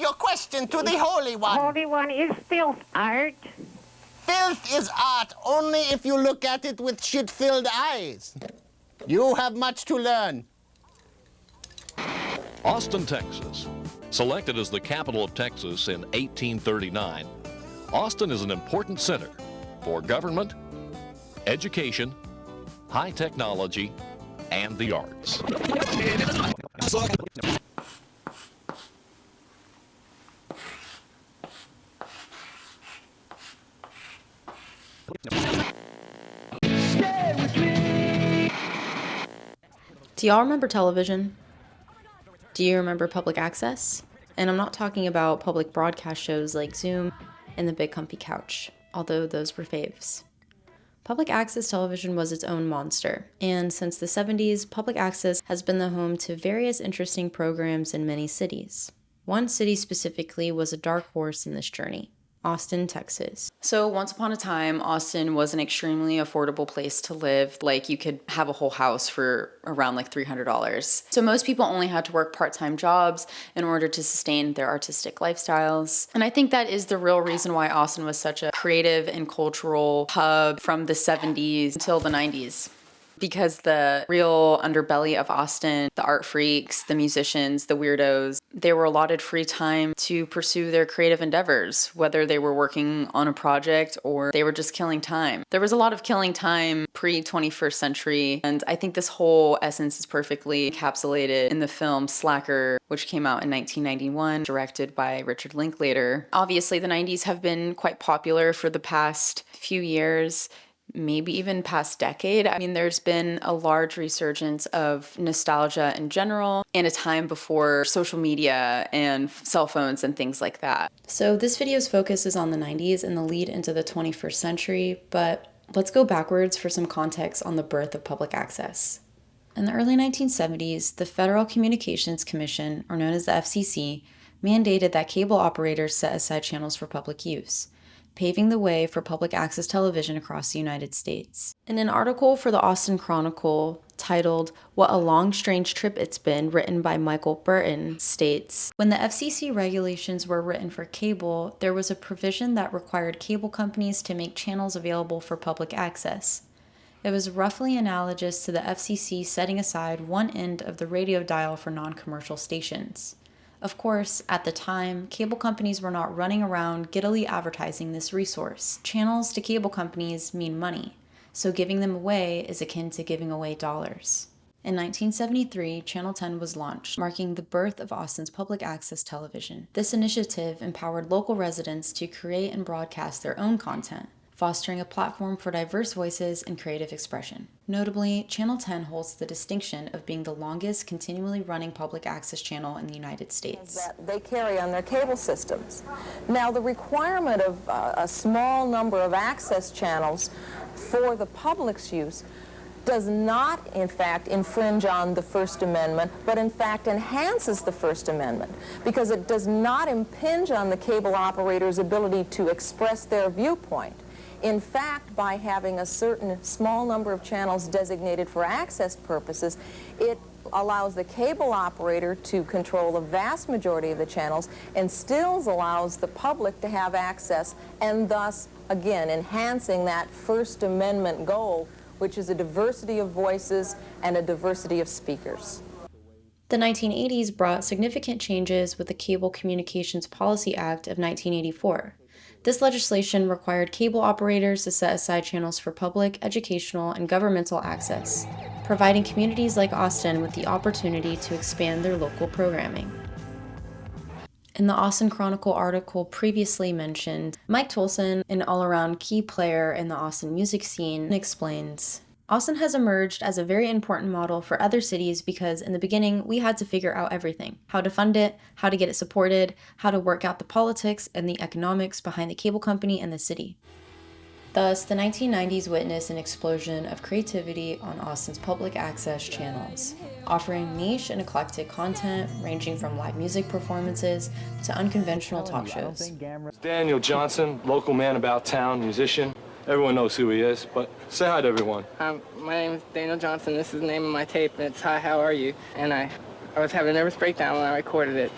your question to the Holy One. Holy One, is filth art? Filth is art only if you look at it with shit-filled eyes. You have much to learn. Austin, Texas. Selected as the capital of Texas in 1839, Austin is an important center for government, education, high technology, and the arts. Do y'all remember television? Do you remember public access? And I'm not talking about public broadcast shows like Zoom and The Big Comfy Couch, although those were faves. Public access television was its own monster, and since the 70s, public access has been the home to various interesting programs in many cities. One city specifically was a dark horse in this journey: Austin, Texas. So once upon a time, Austin was an extremely affordable place to live. Like, you could have a whole house for around like $300. So most people only had to work part-time jobs in order to sustain their artistic lifestyles. And I think that is the real reason why Austin was such a creative and cultural hub from the 70s until the 90s. Because the real underbelly of Austin, the art freaks, the musicians, the weirdos, they were allotted free time to pursue their creative endeavors, whether they were working on a project or they were just killing time. There was a lot of killing time pre-21st century, and I think this whole essence is perfectly encapsulated in the film Slacker, which came out in 1991, directed by Richard Linklater. Obviously, the 90s have been quite popular for the past few years, maybe even past decade. I mean, there's been a large resurgence of nostalgia in general and a time before social media and cell phones and things like that. So this video's focus is on the 90s and the lead into the 21st century, but let's go backwards for some context on the birth of public access. In the early 1970s, the Federal Communications Commission, or known as the FCC, mandated that cable operators set aside channels for public use, paving the way for public access television across the United States. In an article for the Austin Chronicle titled "What a Long Strange Trip It's Been," written by Michael Burton, states, when the FCC regulations were written for cable, there was a provision that required cable companies to make channels available for public access. It was roughly analogous to the FCC setting aside one end of the radio dial for non-commercial stations. Of course, at the time, cable companies were not running around giddily advertising this resource. Channels to cable companies mean money, so giving them away is akin to giving away dollars. In 1973, Channel 10 was launched, marking the birth of Austin's public access television. This initiative empowered local residents to create and broadcast their own content, fostering a platform for diverse voices and creative expression. Notably, Channel 10 holds the distinction of being the longest continually running public access channel in the United States. That they carry on their cable systems. Now, the requirement of a small number of access channels for the public's use does not, in fact, infringe on the First Amendment, but in fact enhances the First Amendment, because it does not impinge on the cable operator's ability to express their viewpoint. In fact, by having a certain small number of channels designated for access purposes, it allows the cable operator to control a vast majority of the channels and still allows the public to have access, and thus, again, enhancing that First Amendment goal, which is a diversity of voices and a diversity of speakers. The 1980s brought significant changes with the Cable Communications Policy Act of 1984. This legislation required cable operators to set aside channels for public, educational, and governmental access, providing communities like Austin with the opportunity to expand their local programming. In the Austin Chronicle article previously mentioned, Mike Tolson, an all-around key player in the Austin music scene, explains, Austin has emerged as a very important model for other cities because in the beginning we had to figure out everything: how to fund it, how to get it supported, how to work out the politics and the economics behind the cable company and the city. Thus, the 1990s witnessed an explosion of creativity on Austin's public access channels, offering niche and eclectic content ranging from live music performances to unconventional talk shows. Daniel Johnson, local man about town, musician. Everyone knows who he is, but say hi to everyone. My name is Daniel Johnson. This is the name of my tape, and it's Hi, How Are You? And I was having a nervous breakdown when I recorded it.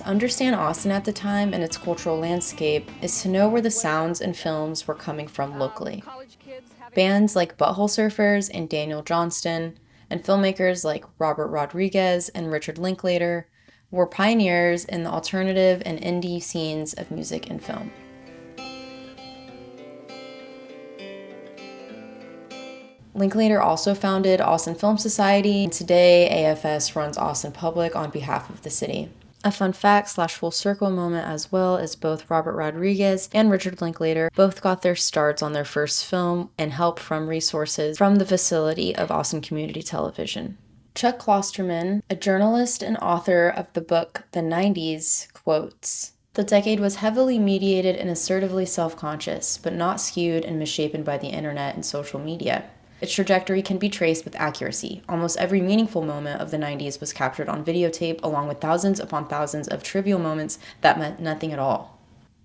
To understand Austin at the time and its cultural landscape is to know where the sounds and films were coming from locally. Bands like Butthole Surfers and Daniel Johnston, and filmmakers like Robert Rodriguez and Richard Linklater were pioneers in the alternative and indie scenes of music and film. Linklater also founded Austin Film Society, and today AFS runs Austin Public on behalf of the city. A fun fact / full circle moment as well is both Robert Rodriguez and Richard Linklater both got their starts on their first film and help from resources from the facility of Austin Community Television. Chuck Klosterman, a journalist and author of the book The 90s, quotes, "The decade was heavily mediated and assertively self-conscious, but not skewed and misshapen by the internet and social media. Its trajectory can be traced with accuracy. Almost every meaningful moment of the 90s was captured on videotape, along with thousands upon thousands of trivial moments that meant nothing at all.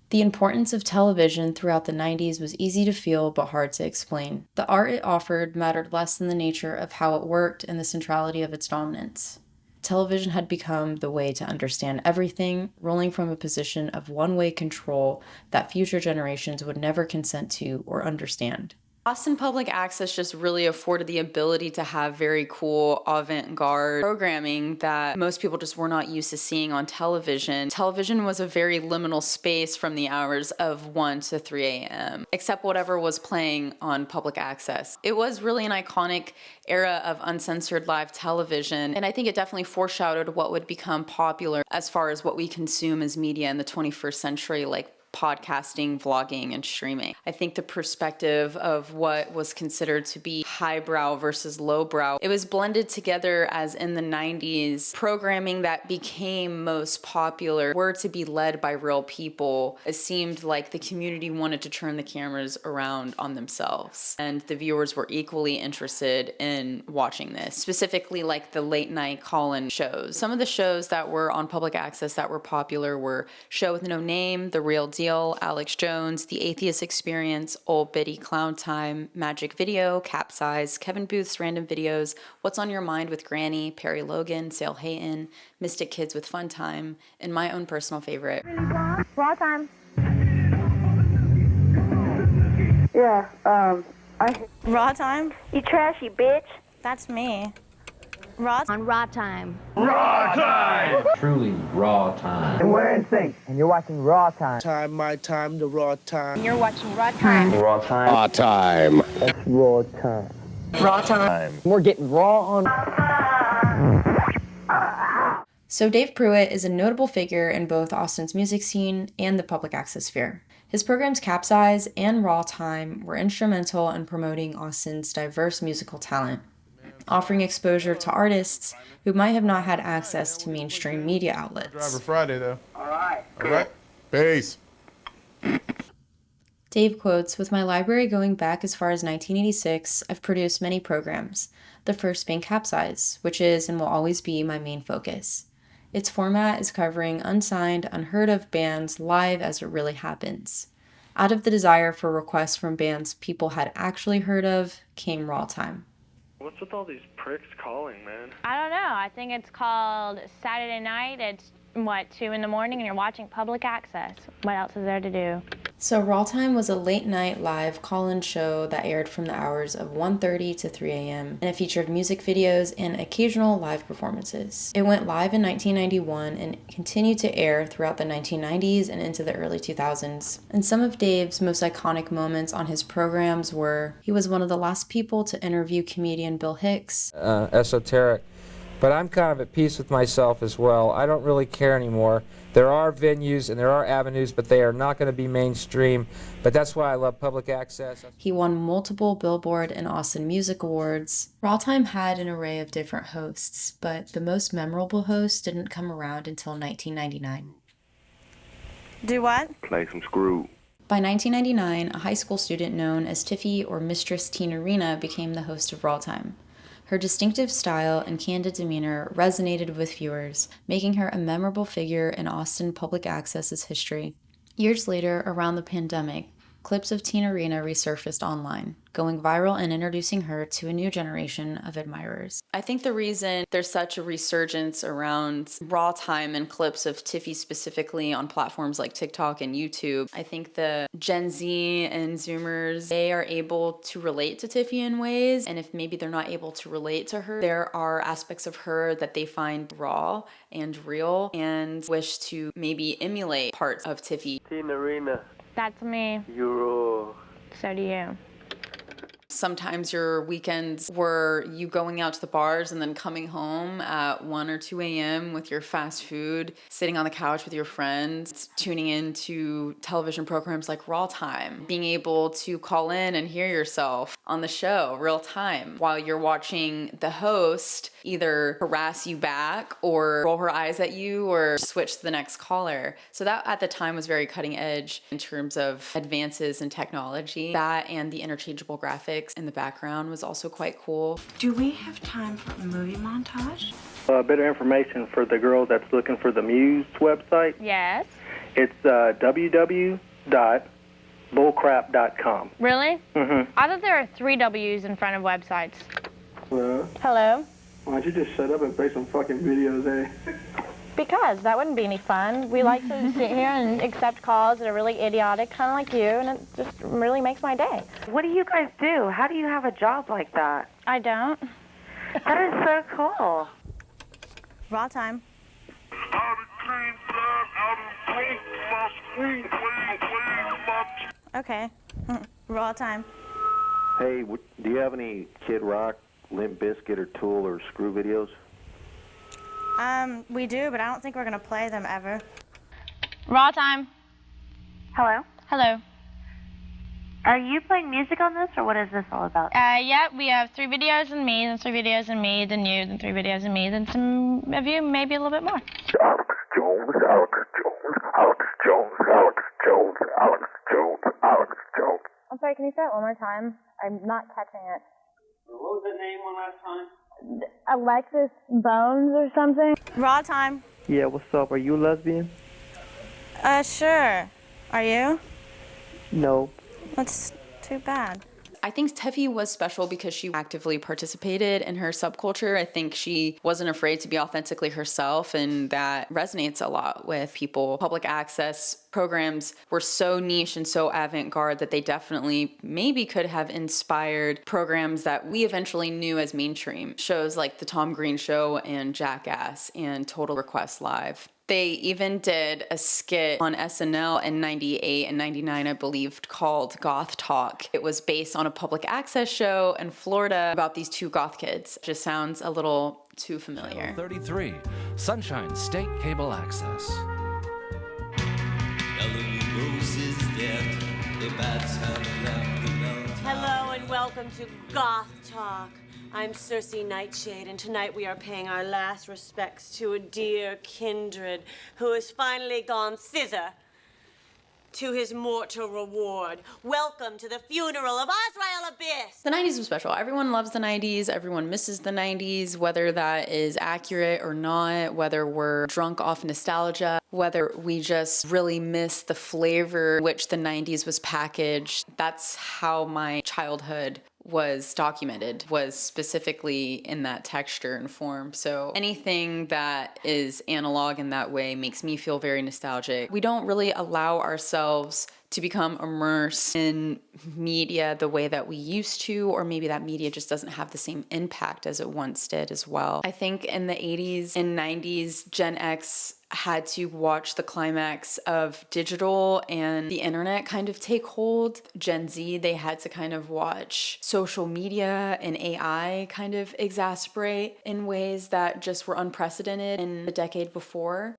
The importance of television throughout the 90s was easy to feel but hard to explain. The art it offered mattered less than the nature of how it worked and the centrality of its dominance. Television had become the way to understand everything, ruling from a position of one-way control that future generations would never consent to or understand." Austin Public Access just really afforded the ability to have very cool avant-garde programming that most people just were not used to seeing on television. Television was a very liminal space from the hours of 1 to 3 a.m., except whatever was playing on public access. It was really an iconic era of uncensored live television, and I think it definitely foreshadowed what would become popular as far as what we consume as media in the 21st century, like podcasting, vlogging, and streaming. I think the perspective of what was considered to be highbrow versus lowbrow, it was blended together as in the 90s, programming that became most popular were to be led by real people. It seemed like the community wanted to turn the cameras around on themselves, and the viewers were equally interested in watching this, specifically like the late night call-in shows. Some of the shows that were on public access that were popular were Show with No Name, The Real Deal, Alex Jones, The Atheist Experience, Old Biddy Clown Time, Magic Video, Capzeyez, Kevin Booth's Random Videos, What's on Your Mind with Granny, Perry Logan, Sale Hatan, Mystic Kids with FunTime, and my own personal favorite. Raw time. Yeah, Raw time? you trashy bitch. That's me. Raw on Raw time. Truly raw time. And we're in sync. And you're watching Raw Time. Time, my time, the raw time. You're watching Raw time. Raw Time. Raw time. That's Raw Time. Raw time. We're getting raw on. So Dave Pruitt is a notable figure in both Austin's music scene and the public access sphere. His programs Capzeyez and Raw Time were instrumental in promoting Austin's diverse musical talent, offering exposure to artists who might have not had access to mainstream media outlets. Driver Friday, though. All right. All right. Peace. Dave quotes, "With my library going back as far as 1986, I've produced many programs, the first being Capzeyez, which is and will always be my main focus. Its format is covering unsigned, unheard of bands live as it really happens. Out of the desire for requests from bands people had actually heard of came Raw Time." What's with all these pricks calling, man? I don't know. I think it's called Saturday night. It's, 2 in the morning and you're watching public access. What else is there to do? So Raw Time was a late night live call-in show that aired from the hours of 1:30 to 3 a.m. and it featured music videos and occasional live performances. It went live in 1991 and continued to air throughout the 1990s and into the early 2000s. And some of Dave's most iconic moments on his programs were he was one of the last people to interview comedian Bill Hicks. Esoteric. But I'm kind of at peace with myself as well. I don't really care anymore. There are venues and there are avenues, but they are not going to be mainstream. But that's why I love public access. He won multiple Billboard and Austin Music Awards. Raw Time had an array of different hosts, but the most memorable host didn't come around until 1999. Do what? Play some screw. By 1999, a high school student known as Tiffy or Mistress TinaRina became the host of Raw Time. Her distinctive style and candid demeanor resonated with viewers, making her a memorable figure in Austin public access's history. Years later, around the pandemic, clips of TinaRina resurfaced online, going viral and introducing her to a new generation of admirers. I think the reason there's such a resurgence around raw time and clips of Tiffy specifically on platforms like TikTok and YouTube, I think the Gen Z and Zoomers, they are able to relate to Tiffy in ways, and if maybe they're not able to relate to her, there are aspects of her that they find raw and real and wish to maybe emulate parts of Tiffy. TinaRina. That's me. You're... So do you. Sometimes your weekends were you going out to the bars and then coming home at 1 or 2 a.m. with your fast food, sitting on the couch with your friends, tuning into television programs like Raw Time, being able to call in and hear yourself on the show real time while you're watching the host either harass you back or roll her eyes at you or switch to the next caller. So that at the time was very cutting edge in terms of advances in technology. That and the interchangeable graphics in the background was also quite cool. Do we have time for a movie montage? A bit of information for the girl that's looking for the Muse website. Yes. It's www.bullcrap.com. Really? Mm-hmm. I thought there are 3 W's in front of websites. Hello? Hello? Why don't you just shut up and play some fucking videos, eh? Because that wouldn't be any fun. We like to sit here and accept calls that are really idiotic, kind of like you, and it just really makes my day. What do you guys do? How do you have a job like that? I don't. That is so cool. Raw time. Okay. Raw time. Hey, do you have any Kid Rock, Limp Bizkit, or Tool, or Screw videos? We do, but I don't think we're gonna play them ever. Raw time. Hello? Hello. Are you playing music on this, or what is this all about? Yeah, we have 3 videos and me, then 3 videos and me, then you, then 3 videos and me, then some of you, maybe a little bit more. Alex Jones, Alex Jones, Alex Jones, Alex Jones, Alex Jones, Alex Jones. I'm sorry, can you say it one more time? I'm not catching it. What was the name one last time? Alexis Bones or something? Raw time. Yeah, what's up? Are you a lesbian? Sure. Are you? No. That's too bad. I think Tiffy was special because she actively participated in her subculture. I think she wasn't afraid to be authentically herself, and that resonates a lot with people. Public access programs were so niche and so avant-garde that they definitely maybe could have inspired programs that we eventually knew as mainstream. Shows like The Tom Green Show and Jackass and Total Request Live. They even did a skit on SNL in 98 and 99, I believe, called Goth Talk. It was based on a public access show in Florida about these 2 goth kids. Just sounds a little too familiar. Channel 33, Sunshine State Cable Access. Hello and welcome to Goth Talk. I'm Cersei Nightshade, and tonight we are paying our last respects to a dear kindred who has finally gone thither to his mortal reward. Welcome to the funeral of Azrael Abyss! The 90s was special. Everyone loves the 90s. Everyone misses the 90s, whether that is accurate or not, whether we're drunk off nostalgia, whether we just really miss the flavor in which the 90s was packaged. That's how my childhood was documented, was specifically in that texture and form. So anything that is analog in that way makes me feel very nostalgic. We don't really allow ourselves to become immersed in media the way that we used to, or maybe that media just doesn't have the same impact as it once did as well. I think in the 80s and 90s, Gen X had to watch the climax of digital and the internet kind of take hold. Gen Z, they had to kind of watch social media and AI kind of exasperate in ways that just were unprecedented in the decade before.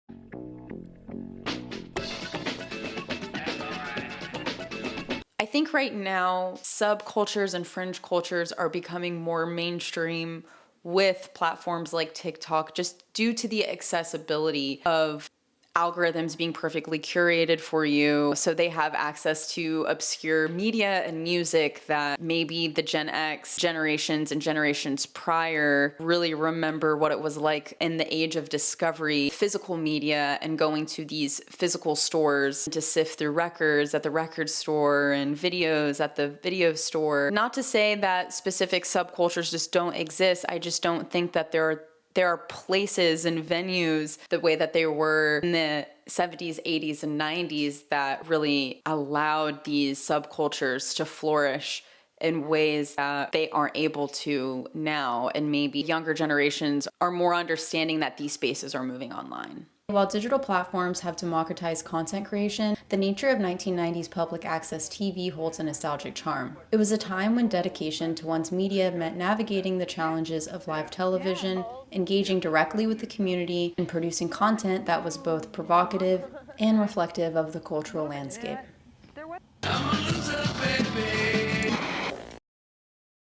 I think right now, subcultures and fringe cultures are becoming more mainstream with platforms like TikTok, just due to the accessibility of algorithms being perfectly curated for you. So they have access to obscure media and music that maybe the Gen X generations and generations prior really remember what it was like in the age of discovery, physical media, and going to these physical stores to sift through records at the record store and videos at the video store. Not to say that specific subcultures just don't exist. I just don't think that there are places and venues the way that they were in the 70s, 80s, and 90s that really allowed these subcultures to flourish in ways that they aren't able to now. And maybe younger generations are more understanding that these spaces are moving online. While digital platforms have democratized content creation, the nature of 1990s public access TV holds a nostalgic charm. It was a time when dedication to one's media meant navigating the challenges of live television, engaging directly with the community, and producing content that was both provocative and reflective of the cultural landscape.